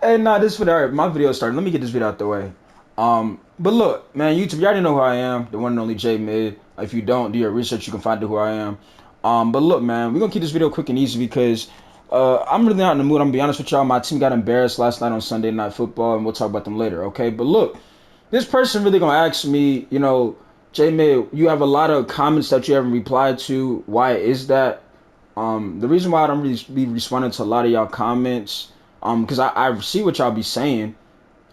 Hey, nah, this video, all right, my video started. Let me get this video out the way. But look, man, YouTube, you already know who I am, the one and only J Mid. If you don't do your research, you can find out who I am. But look, man, we're gonna keep this video quick and easy because I'm really not in the mood. I'm gonna be honest with y'all. My team got embarrassed last night on Sunday Night Football, and we'll talk about them later, okay? But look, this person really gonna ask me, J Mid, you have a lot of comments that you haven't replied to. Why is that? The reason why I don't really be responding to a lot of y'all comments, because I see what y'all be saying.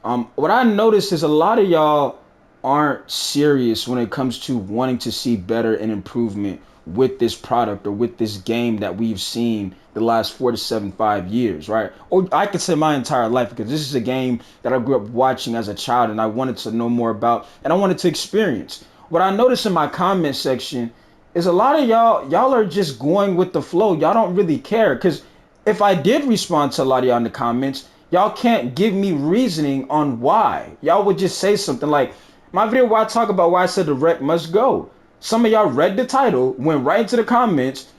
What I noticed is a lot of y'all aren't serious when it comes to wanting to see better and improvement with this product or with this game that we've seen the last 4 to 5 years, right? Or I could say my entire life because this is a game that I grew up watching as a child and I wanted to know more about and I wanted to experience. What I noticed in my comment section is a lot of y'all are just going with the flow. Y'all don't really care because if I did respond to a lot of y'all in the comments, y'all can't give me reasoning on why. Y'all would just say something like my video where I talk about why I said the wreck must go. Some of y'all read the title, went right into the comments.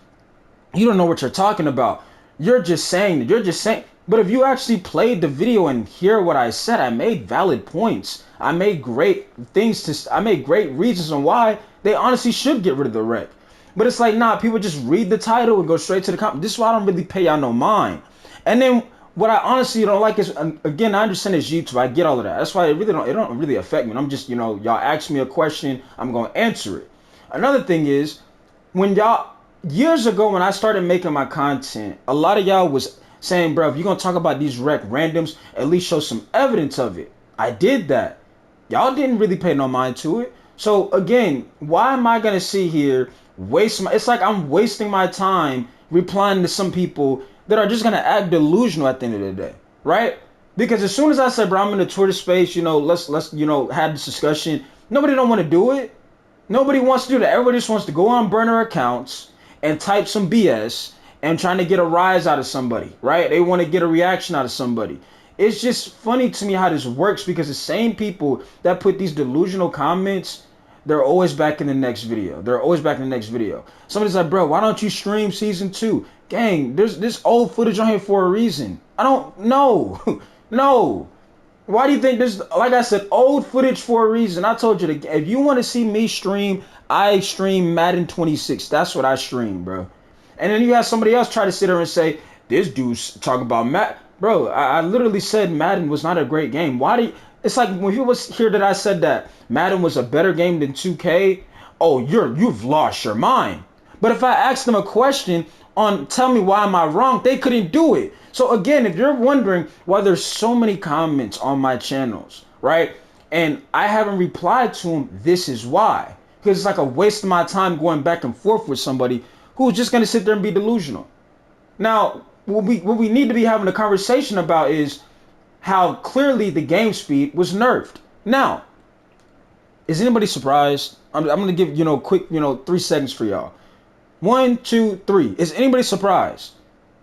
You don't know what you're talking about. You're just saying. But if you actually played the video and hear what I said, I made valid points. I made great reasons on why they honestly should get rid of the wreck. But it's like, nah, people just read the title and go straight to the comment. This is why I don't really pay y'all no mind. And then what I honestly don't like is, again, I understand it's YouTube. I get all of that. That's why it don't really affect me. I'm just, y'all ask me a question, I'm gonna answer it. Another thing is, when y'all years ago when I started making my content, a lot of y'all was saying, bro, if you're gonna talk about these rec randoms, at least show some evidence of it. I did that. Y'all didn't really pay no mind to it. So again, why am I gonna sit here it's like I'm wasting my time replying to some people that are just gonna act delusional at the end of the day, right? Because as soon as I said, bro, I'm in the Twitter space, let's have this discussion. Nobody don't want to do it. Nobody wants to do that. Everybody just wants to go on burner accounts and type some BS and trying to get a rise out of somebody, right? They want to get a reaction out of somebody. It's just funny to me how this works because the same people that put these delusional comments, they're always back in the next video. They're always back in the next video. Somebody's like, bro, why don't you stream season 2? Gang, there's this old footage on here for a reason. I don't know. No. Why do you think this? Like I said, old footage for a reason. I told you to, if you want to see me stream, I stream Madden 26. That's what I stream, bro. And then you have somebody else try to sit there and say this dude's talking about Matt, bro. I literally said Madden was not a great game. Why do you? It's like when you was here that I said that Madden was a better game than 2K. Oh, you've lost your mind. But if I asked them a question on tell me why am I wrong, they couldn't do it. So again, if you're wondering why there's so many comments on my channels, right? And I haven't replied to them, this is why. Because it's like a waste of my time going back and forth with somebody who's just gonna sit there and be delusional. Now, what we need to be having a conversation about is how clearly the game speed was nerfed. Now, is anybody surprised? I'm gonna give quick 3 seconds for y'all. One, two, three. Is anybody surprised?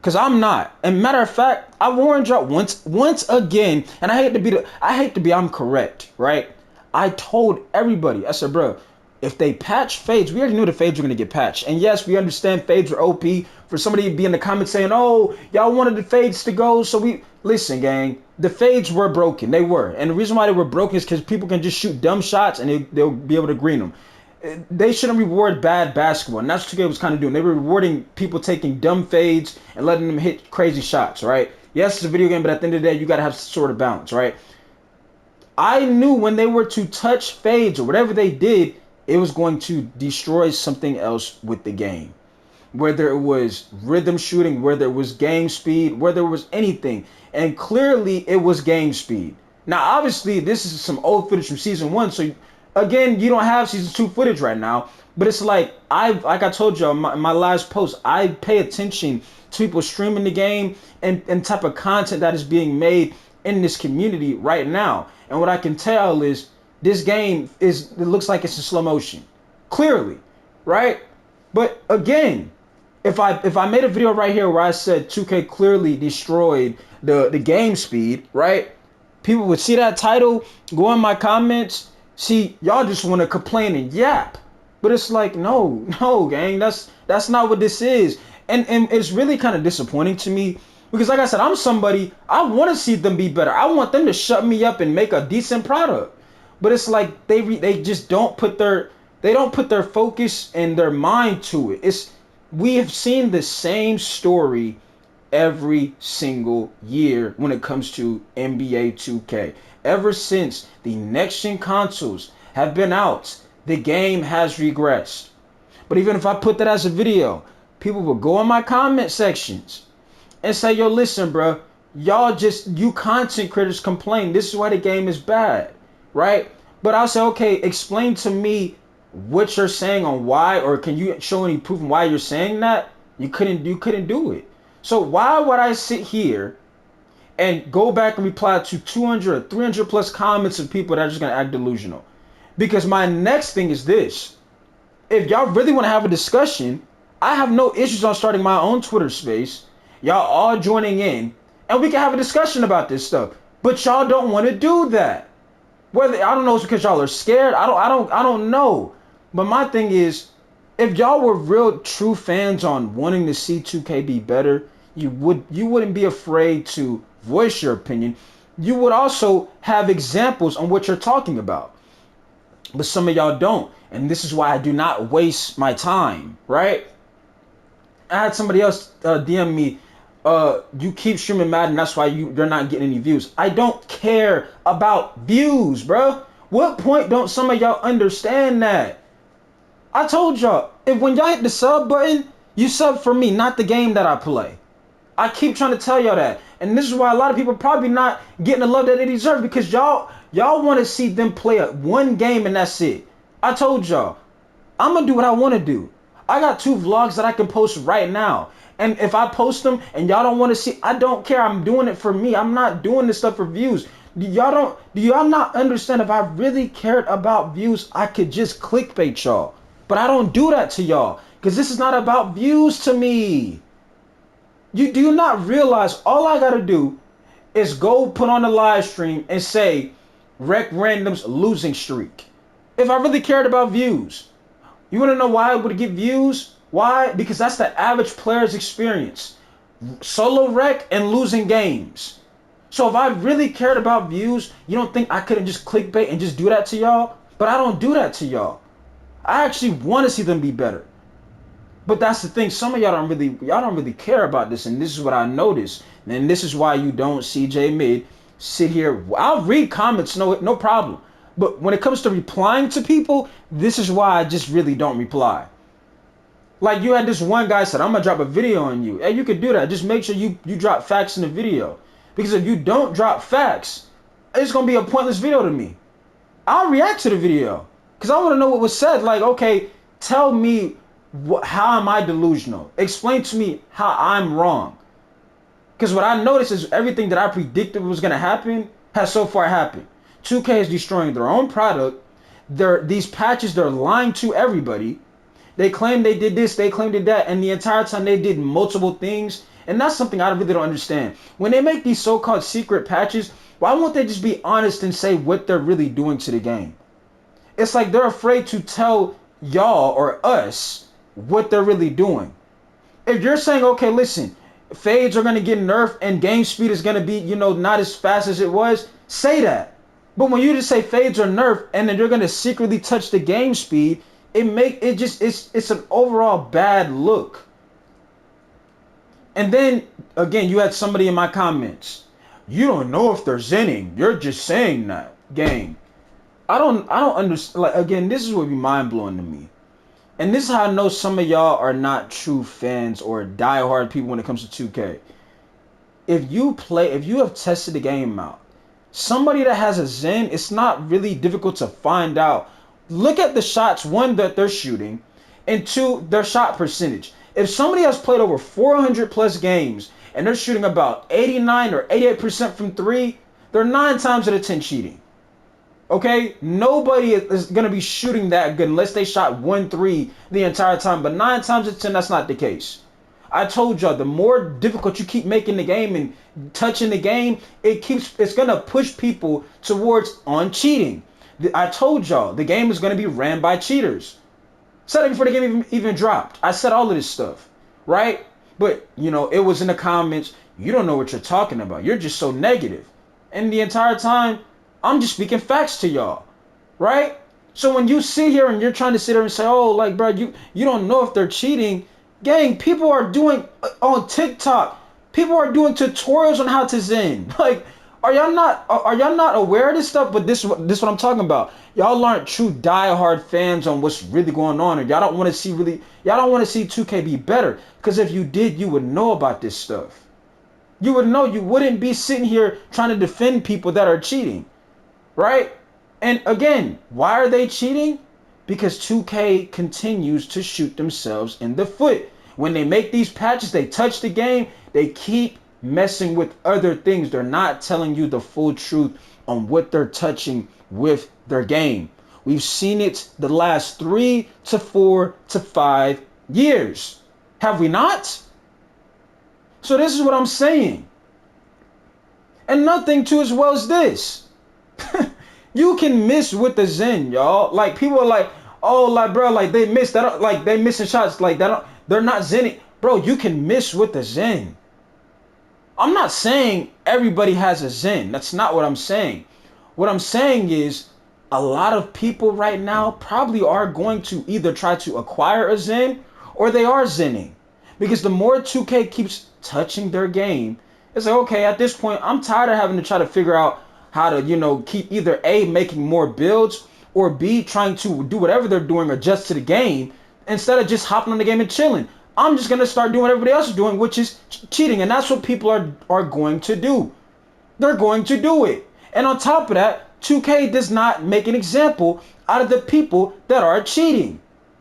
Cause I'm not. And matter of fact, I warned y'all once again, and I hate to be I'm correct, right? I told everybody, I said, bro, if they patch fades, we already knew the fades were gonna get patched. And yes, we understand fades are OP. For somebody to be in the comments saying, oh, y'all wanted the fades to go, so we listen, gang. The fades were broken. They were. And the reason why they were broken is because people can just shoot dumb shots and they'll be able to green them. They shouldn't reward bad basketball, and that's what 2K was kind of doing. They were rewarding people taking dumb fades and letting them hit crazy shots, right? Yes, it's a video game, but at the end of the day, you gotta have some sort of balance, right? I knew when they were to touch fades or whatever they did, it was going to destroy something else with the game. Whether it was rhythm shooting, whether it was game speed, whether it was anything. And clearly it was game speed. Now, obviously, this is some old footage from season 1, so again, you don't have season 2 footage right now, but it's like I told you in my last post, I pay attention to people streaming the game and type of content that is being made in this community right now. And what I can tell is this game it looks like it's in slow motion. Clearly, right? But again, if I made a video right here where I said 2K clearly destroyed the game speed, right? People would see that title, go in my comments. See, y'all just want to complain and yap. But it's like, no, gang, that's not what this is. And it's really kind of disappointing to me Because like I said, I'm somebody, I want to see them be better. I want them to shut me up and make a decent product. But it's like they just don't put their focus and their mind to it. It's We have seen the same story every single year when it comes to NBA 2K. Ever since the next gen consoles have been out, the game has regressed. But even if I put that as a video, people will go in my comment sections and say, yo, listen, bro, you content creators complain. This is why the game is bad, right? But I'll say, okay, explain to me what you're saying on why, or can you show any proof on why you're saying that? You couldn't do it. So why would I sit here and go back and reply to 200 or 300 plus comments of people that are just going to act delusional? Because my next thing is this. If y'all really want to have a discussion, I have no issues on starting my own Twitter space. Y'all all joining in, and we can have a discussion about this stuff. But y'all don't want to do that. Whether I don't know, it's because y'all are scared. I don't know. But my thing is, if y'all were real true fans on wanting to see 2K be better, you wouldn't be afraid to voice your opinion. You would also have examples on what you're talking about. But some of y'all don't, and this is why I do not waste my time, right? I had somebody else DM me, you keep streaming Madden, that's why you're not getting any views. I don't care about views, bro. What point don't some of y'all understand that? I told y'all, if when y'all hit the sub button, you sub for me, not the game that I play. I keep trying to tell y'all that. And this is why a lot of people probably not getting the love that they deserve, because y'all want to see them play one game and that's it. I told y'all, I'm going to do what I want to do. I got 2 vlogs that I can post right now. And if I post them and y'all don't want to see, I don't care. I'm doing it for me. I'm not doing this stuff for views. Do y'all not understand? If I really cared about views, I could just clickbait y'all. But I don't do that to y'all, because this is not about views to me. You do not realize all I gotta do is go put on a live stream and say Rec Random's losing streak. If I really cared about views, you wanna know why I would get views? Why? Because that's the average player's experience. Solo rec and losing games. So if I really cared about views, you don't think I couldn't just clickbait and just do that to y'all? But I don't do that to y'all. I actually want to see them be better. But that's the thing. Some of y'all don't really care about this, and this is what I noticed. And this is why you don't see J Mid sit here. I'll read comments, no problem. But when it comes to replying to people, this is why I just really don't reply. Like you had this one guy said, I'm gonna drop a video on you. Hey, you could do that. Just make sure you drop facts in the video. Because if you don't drop facts, it's gonna be a pointless video to me. I'll react to the video. Because I want to know what was said. Like, okay, tell me how am I delusional? Explain to me how I'm wrong. Because what I noticed is everything that I predicted was going to happen has so far happened. 2K is destroying their own product. These patches, they're lying to everybody. They claim they did this, they claim they did that, and the entire time they did multiple things. And that's something I really don't understand. When they make these so-called secret patches, why won't they just be honest and say what they're really doing to the game? It's like they're afraid to tell y'all or us what they're really doing. If you're saying, okay, listen, fades are going to get nerfed and game speed is going to be, not as fast as it was, say that. But when you just say fades are nerfed and then you're going to secretly touch the game speed, it's an overall bad look. And then again, you had somebody in my comments, you don't know if they're zenning, you're just saying that. Gang, I don't understand. Like, again, this is what be mind blowing to me, and this is how I know some of y'all are not true fans or diehard people when it comes to 2K. If you have tested the game out, somebody that has a Zen, it's not really difficult to find out. Look at the shots, one, that they're shooting, and two, their shot percentage. If somebody has played over 400 plus games and they're shooting about 89 or 88% from 3, they're 9 times out of 10 cheating. Okay, nobody is going to be shooting that good unless they shot 1-3 the entire time. But 9 times out of 10, that's not the case. I told y'all, the more difficult you keep making the game and touching the game, it's going to push people towards on cheating. I told y'all, the game is going to be ran by cheaters. Said it before the game even dropped. I said all of this stuff, right? But, it was in the comments. you don't know what you're talking about. You're just so negative. And the entire time, I'm just speaking facts to y'all, right? So when you sit here and you're trying to sit there and say, oh, like, bro, you don't know if they're cheating, gang, people are doing on TikTok, people are doing tutorials on how to Zen. Like, are y'all not aware of this stuff? But this what I'm talking about. Y'all aren't true diehard fans on what's really going on, and y'all don't want to see 2K be better. Because if you did, you would know about this stuff. You would know. You wouldn't be sitting here trying to defend people that are cheating, right? And again, why are they cheating? Because 2K continues to shoot themselves in the foot. When they make these patches, they touch the game, they keep messing with other things. They're not telling you the full truth on what they're touching with their game. We've seen it the last 3 to 4 to 5 years. Have we not? So this is what I'm saying. And nothing too as well as this. You can miss with the Zen, y'all. Like people are like, oh, like bro, like they miss that, like they missing shots, like that. They're not Zenning, bro. You can miss with the Zen. I'm not saying everybody has a Zen. That's not what I'm saying. What I'm saying is a lot of people right now probably are going to either try to acquire a Zen or they are Zenning. Because the more 2K keeps touching their game, it's like, okay, at this point, I'm tired of having to try to figure out how to, keep either A, making more builds, or B, trying to do whatever they're doing, adjust to the game, instead of just hopping on the game and chilling. I'm just going to start doing what everybody else is doing, which is cheating. And that's what people are going to do. They're going to do it. And on top of that, 2K does not make an example out of the people that are cheating.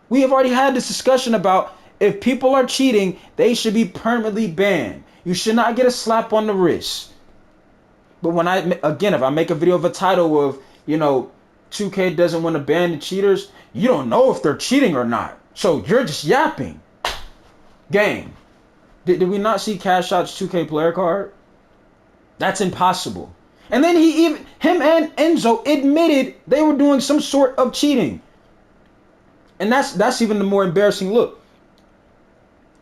We have already had this discussion about if people are cheating, they should be permanently banned. You should not get a slap on the wrist. But if I make a video of a title of, 2K doesn't want to ban the cheaters, you don't know if they're cheating or not. So you're just yapping. Gang. Did we not see Cash Out's 2K player card? That's impossible. And then him and Enzo admitted they were doing some sort of cheating. And that's even the more embarrassing look.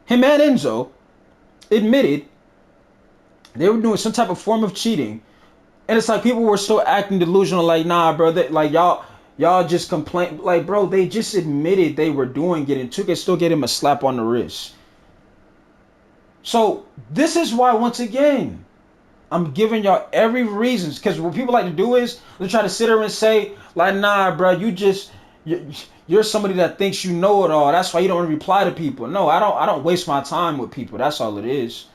Him and Enzo admitted they were doing some type of form of cheating. And it's like people were still acting delusional, like, nah, bro, like y'all just complain. Like, bro, they just admitted they were doing it and 2K still get him a slap on the wrist. So this is why, once again, I'm giving y'all every reason. Because what people like to do is they try to sit there and say, like, nah, bro, you're somebody that thinks you know it all. That's why you don't reply to people. No, I don't waste my time with people. That's all it is.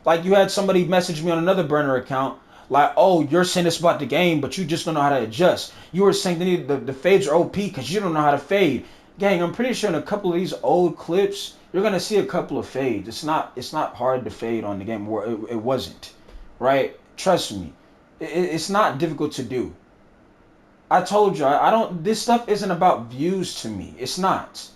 Like, you had somebody message me on another burner account, like, oh, you're saying this about the game, but you just don't know how to adjust. You were saying the fades are OP because you don't know how to fade. Gang, I'm pretty sure in a couple of these old clips, you're gonna see a couple of fades. It's not hard to fade on the game, where it wasn't, right? Trust me, it's not difficult to do. I told you, I don't. This stuff isn't about views to me. It's not,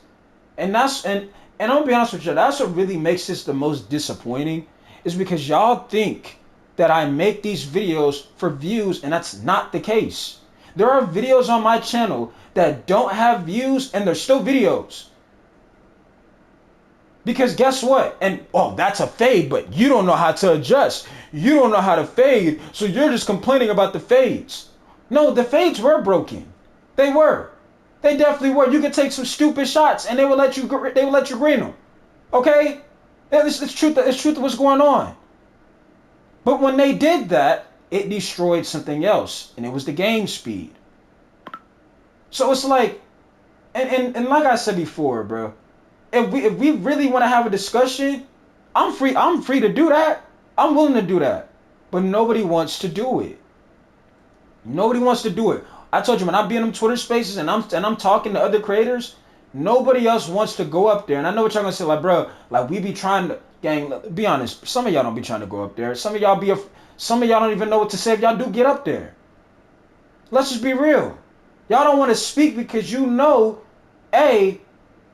and I'll be honest with you. That's what really makes this the most disappointing, is because y'all think that I make these videos for views, and that's not the case. There are videos on my channel that don't have views, and they're still videos. Because guess what? And, oh, that's a fade, but you don't know how to adjust. You don't know how to fade, so you're just complaining about the fades. No, the fades were broken. They were. They definitely were. You could take some stupid shots, and they would let you green them. Okay? It's truth. It's truth of what's going on. But when they did that, it destroyed something else, and it was the game speed. So it's like, and like I said before, bro, if we really want to have a discussion, I'm free to do that. I'm willing to do that. But nobody wants to do it. Nobody wants to do it. I told you, when I be in them Twitter spaces and I'm talking to other creators, nobody else wants to go up there. And I know what y'all gonna say, like, bro, like, we be trying to, gang, be honest, some of y'all don't be trying to go up there. Some of y'all don't even know what to say if y'all do get up there. Let's just be real. Y'all don't want to speak because you know,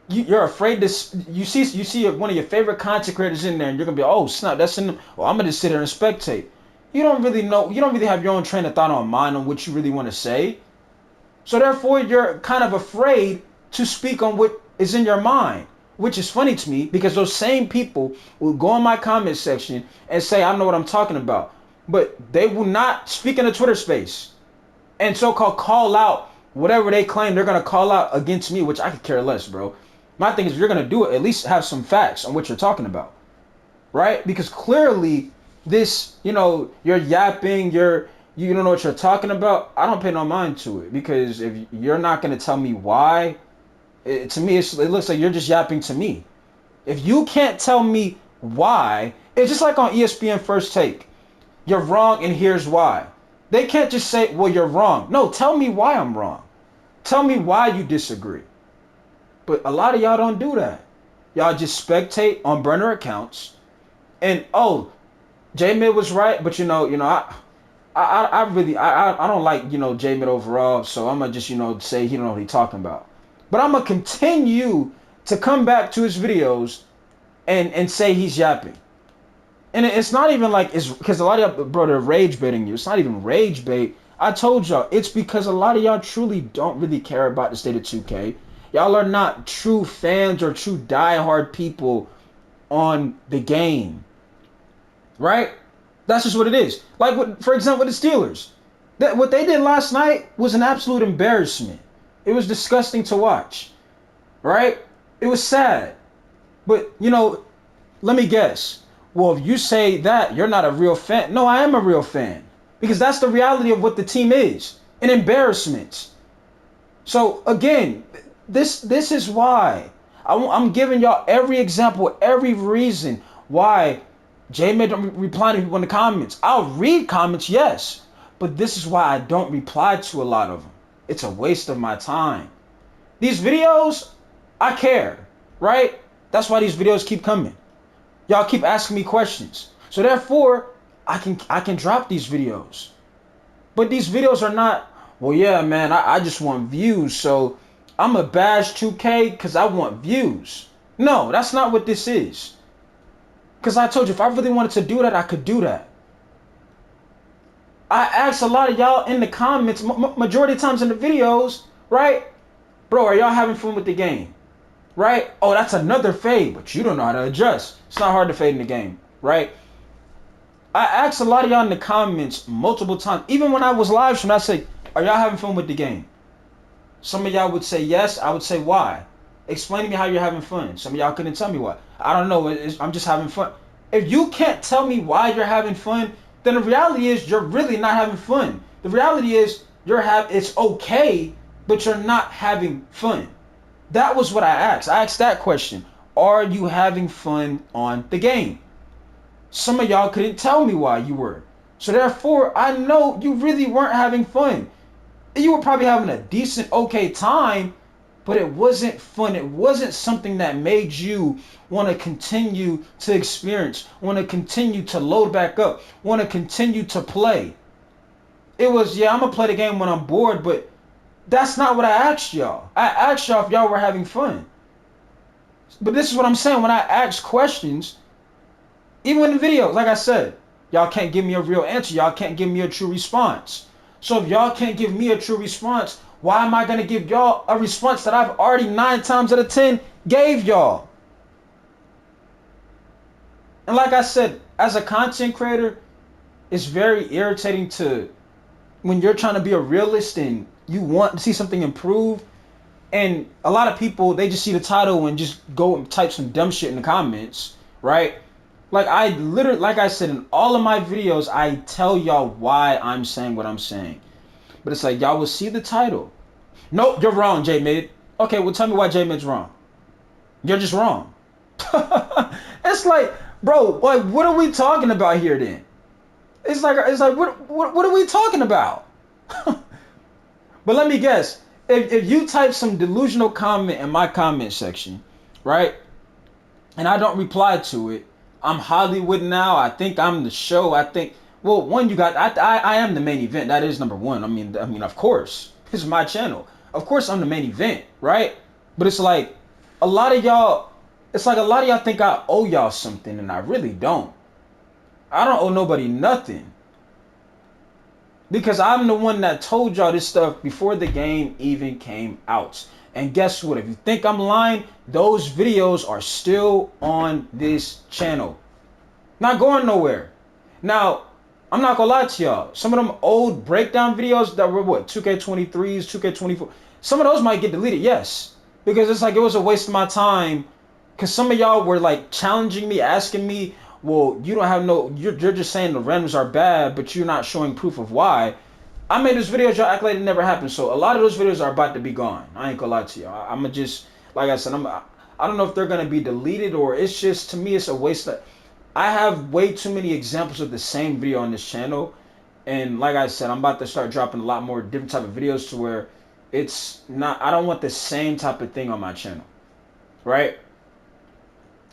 you're afraid to. You see one of your favorite content creators in there, and you're gonna be, oh snap, that's in them. Well, I'm gonna just sit there and spectate. You don't really know. You don't really have your own train of thought on mind on what you really want to say. So therefore, you're kind of afraid to speak on what is in your mind. which is funny to me because those same people will go in my comment section and say, I know what I'm talking about. But they will not speak in the Twitter space and so-called call out whatever they claim they're going to call out against me, which I could care less, bro. My thing is, if you're going to do it, at least have some facts on what you're talking about, right? Because clearly this, you're yapping, you don't know what you're talking about. I don't pay no mind to it because if you're not going to tell me why, to me, it looks like you're just yapping to me. If you can't tell me why, it's just like on ESPN First Take. You're wrong and here's why. They can't just say, well, you're wrong. No, tell me why I'm wrong. Tell me why you disagree. But a lot of y'all don't do that. Y'all just spectate on burner accounts and, oh, J-Mid was right, but I don't like, J-Mid overall, so I'm gonna just, say he don't know what he's talking about. But I'm gonna continue to come back to his videos and say he's yapping. And it's not even like it's because a lot of y'all, bro, they're rage baiting you. It's not even rage bait. I told y'all, it's because a lot of y'all truly don't really care about the state of 2K. Y'all are not true fans or true diehard people on the game. Right? That's just what it is. Like, for example, the Steelers. What they did last night was an absolute embarrassment. It was disgusting to watch. Right? It was sad. But, let me guess. Well, if you say that, you're not a real fan. No, I am a real fan. Because that's the reality of what the team is. An embarrassment. So, again, this is why. I'm giving y'all every example, every reason why J-Mid don't reply to people in the comments. I'll read comments, yes. But this is why I don't reply to a lot of them. It's a waste of my time. These videos, I care, right? That's why these videos keep coming. Y'all keep asking me questions. So therefore, I can drop these videos. But these videos are not, well, yeah, man, I just want views. So I'm a bash 2K because I want views. No, that's not what this is. Because I told you, if I really wanted to do that, I could do that. I asked a lot of y'all in the comments, majority of times in the videos, right? Bro, are y'all having fun with the game? Right? Oh, that's another fade, but you don't know how to adjust. It's not hard to fade in the game, right? I asked a lot of y'all in the comments multiple times. Even when I was live streaming, I say, are y'all having fun with the game? Some of y'all would say yes. I would say why? Explain to me how you're having fun. Some of y'all couldn't tell me why. I don't know. I'm just having fun. If you can't tell me why you're having fun, then the reality is you're really not having fun. The reality is it's okay, but you're not having fun. That was what I asked. I asked that question. Are you having fun on the game? Some of y'all couldn't tell me why you were. So therefore, I know you really weren't having fun. You were probably having a decent, okay time, but it wasn't fun. It wasn't something that made you want to continue to experience, want to continue to load back up, want to continue to play. It was, yeah, I'm going to play the game when I'm bored, but that's not what I asked y'all. I asked y'all if y'all were having fun. But this is what I'm saying. When I ask questions, even in the videos, like I said, y'all can't give me a real answer. Y'all can't give me a true response. So if y'all can't give me a true response, why am I going to give y'all a response that I've already 9 times out of 10 gave y'all? And like I said, as a content creator, it's very irritating when you're trying to be a realist and you want to see something improve. And a lot of people, they just see the title and just go and type some dumb shit in the comments, right? Like I said, in all of my videos, I tell y'all why I'm saying what I'm saying. But it's like, y'all will see the title. Nope, you're wrong, J-Mid. Okay, well, tell me why J-Mid's wrong. You're just wrong. It's like, bro, like, what are we talking about here then? It's like what are we talking about? But let me guess. If you type some delusional comment in my comment section, right, and I don't reply to it, I'm Hollywood now. I think I'm the show. I think, well, one, I am the main event. That is number one. I mean, of course, this is my channel. Of course, I'm the main event, right? But it's like a lot of y'all. It's like a lot of y'all think I owe y'all something, and I really don't. I don't owe nobody nothing. Because I'm the one that told y'all this stuff before the game even came out. And guess what? If you think I'm lying, those videos are still on this channel. Not going nowhere. Now, I'm not gonna lie to y'all. Some of them old breakdown videos that were what, 2K23s, 2K24, some of those might get deleted, yes. Because it's like it was a waste of my time. Because some of y'all were like challenging me, asking me, well, you don't have no, you're just saying the randoms are bad, but you're not showing proof of why. I made those videos, y'all act like it never happened. So a lot of those videos are about to be gone. I ain't gonna lie to y'all. I'm gonna just, like I said, I don't know if they're gonna be deleted or it's just, to me, it's a waste of, I have way too many examples of the same video on this channel. And like I said, I'm about to start dropping a lot more different type of videos to where it's not, I don't want the same type of thing on my channel. Right?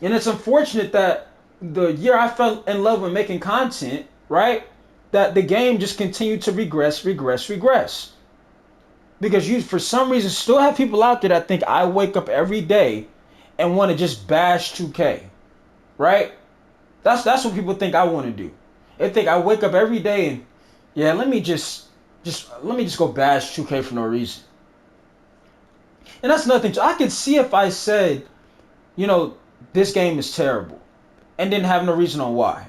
And it's unfortunate that the year I fell in love with making content, right, that the game just continued to regress. Because you, for some reason, still have people out there that think I wake up every day and want to just bash 2K, right? That's what people think I want to do. They think I wake up every day and, yeah, let me just go bash 2K for no reason. And that's nothing. I could see if I said, you know, this game is terrible, and didn't have no reason on why.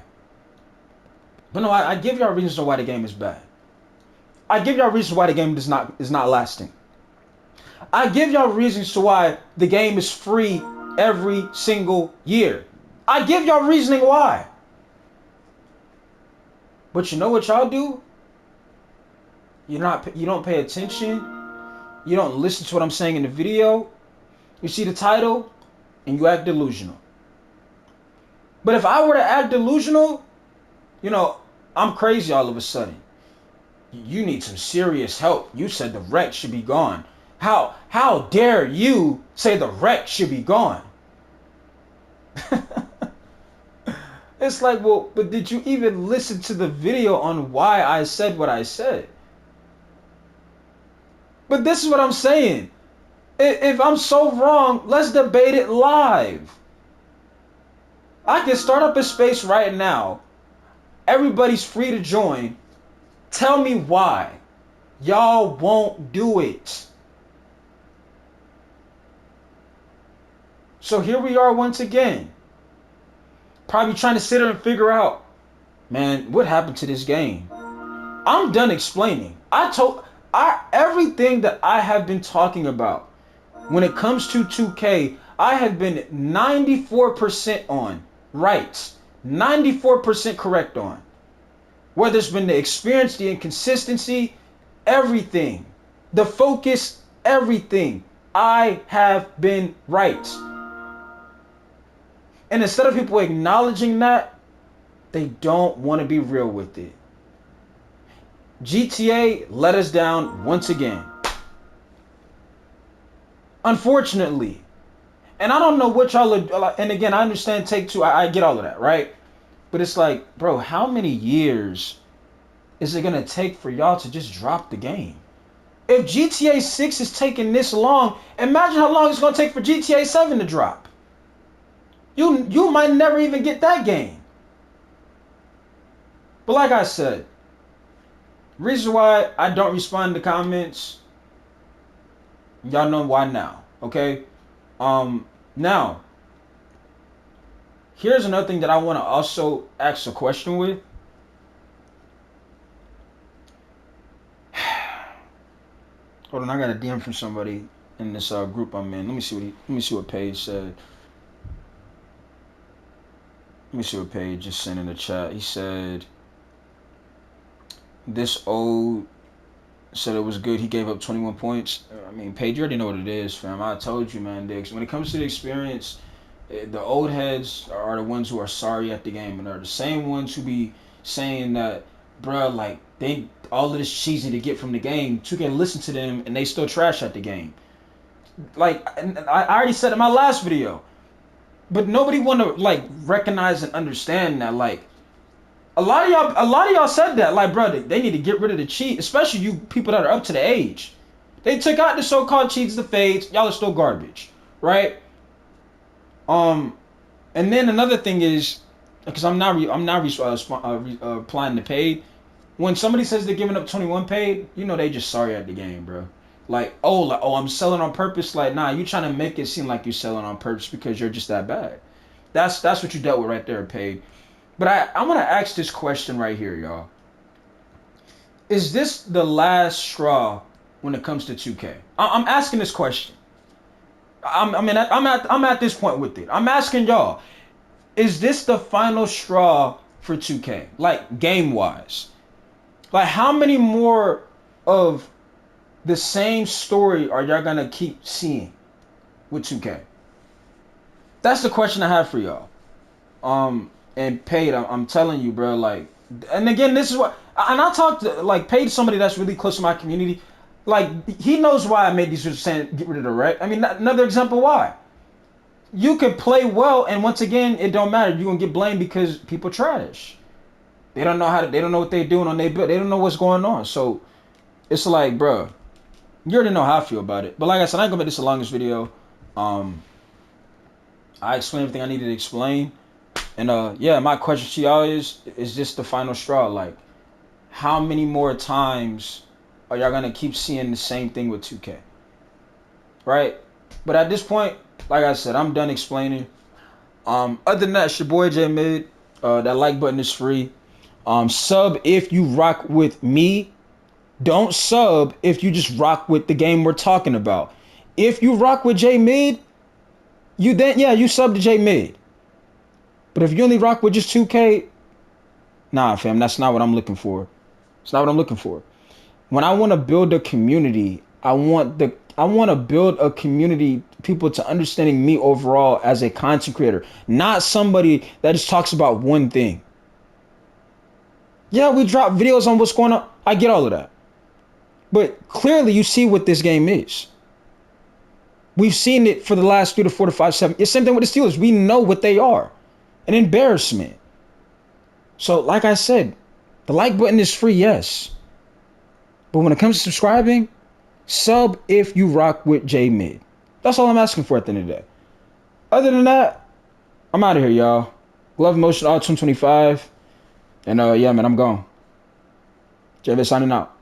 But no, I give y'all reasons on why the game is bad. I give y'all reasons why the game is not lasting. I give y'all reasons to why the game is free every single year. I give y'all reasoning why. But you know what y'all do? You don't pay attention. You don't listen to what I'm saying in the video. You see the title and you act delusional. But if I were to act delusional, you know, I'm crazy all of a sudden. You need some serious help. You said the wreck should be gone. How dare you say the wreck should be gone? It's like, well, but did you even listen to the video on why I said what I said? But this is what I'm saying. If I'm so wrong, let's debate it live. I can start up a space right now. Everybody's free to join. Tell me why y'all won't do it. So here we are once again. Probably trying to sit there and figure out, man, what happened to this game? I'm done explaining. Everything that I have been talking about when it comes to 2K, I have been 94% on right. 94% correct on. Whether it's been the experience, the inconsistency, everything. The focus, everything. I have been right. And instead of people acknowledging that, they don't want to be real with it. GTA let us down once again. Unfortunately. And I don't know what y'all are, and again, I understand Take-Two, I get all of that, right? But it's like, bro, how many years is it going to take for y'all to just drop the game? If GTA 6 is taking this long, imagine how long it's going to take for GTA 7 to drop. You might never even get that game. But like I said, reason why I don't respond to comments, y'all know why now, okay? Now, here's another thing that I want to also ask a question with. Hold on, I got a DM from somebody in this group I'm in. Let me see what Paige said. Let me see what Paige just sent in the chat. He said, this old said it was good. He gave up 21 points. I mean, Paige, you already know what it is, fam. I told you, man, Dix. When it comes to the experience, the old heads are the ones who are sorry at the game, and are the same ones who be saying that, bruh, like, they all of this cheesy to get from the game. You can listen to them, and they still trash at the game. Like, I already said in my last video, but nobody want to like recognize and understand that, like, a lot of y'all said that, like, bro, they need to get rid of the cheat, especially you people that are up to the age. They took out the so-called cheats, the fades. Y'all are still garbage, right? And then another thing is, because I'm not applying the paid. When somebody says they're giving up 21 paid, you know they just sorry at the game, bro. like, I'm selling on purpose. Like, nah, you trying to make it seem like you're selling on purpose because you're just that bad. That's what you dealt with right there, Paid. But I'm gonna ask this question right here, y'all. Is this the last straw when it comes to 2K? I'm asking this question. I'm at this point with it. I'm asking y'all, is this the final straw for 2K? Like game wise, like how many more of the same story are y'all gonna keep seeing with 2K? That's the question I have for y'all. And Paid, I'm telling you, bro. Like, and again, this is what, and I talked to like Paid, somebody that's really close to my community. Like, he knows why I made these videos saying get rid of the wreck. I mean, another example why. You could play well, and once again, it don't matter. You're gonna get blamed because people trash. They don't know how to. They don't know what they're doing on their build. They don't know what's going on. So it's like, bro, you already know how I feel about it. But like I said, I ain't gonna make this the longest video. Um, I explained everything I needed to explain. And yeah, my question to y'all is this the final straw? Like, how many more times are y'all gonna keep seeing the same thing with 2K? Right? But at this point, like I said, I'm done explaining. Other than that, it's your boy J Mid. That like button is free. Sub if you rock with me. Don't sub if you just rock with the game we're talking about. If you rock with J Mid, you sub to J Mid. But if you only rock with just 2K, nah, fam, that's not what I'm looking for. It's not what I'm looking for. When I want to build a community, I want to build a community, people to understanding me overall as a content creator, not somebody that just talks about one thing. Yeah, we drop videos on what's going on. I get all of that. But clearly you see what this game is. We've seen it for the last 3 to 4 to 5, 7. It's the same thing with the Steelers. We know what they are. An embarrassment. So, like I said, the like button is free, yes. But when it comes to subscribing, sub if you rock with J Mid. That's all I'm asking for at the end of the day. Other than that, I'm out of here, y'all. Glove Motion All 2025. And yeah, man, I'm gone. JV signing out.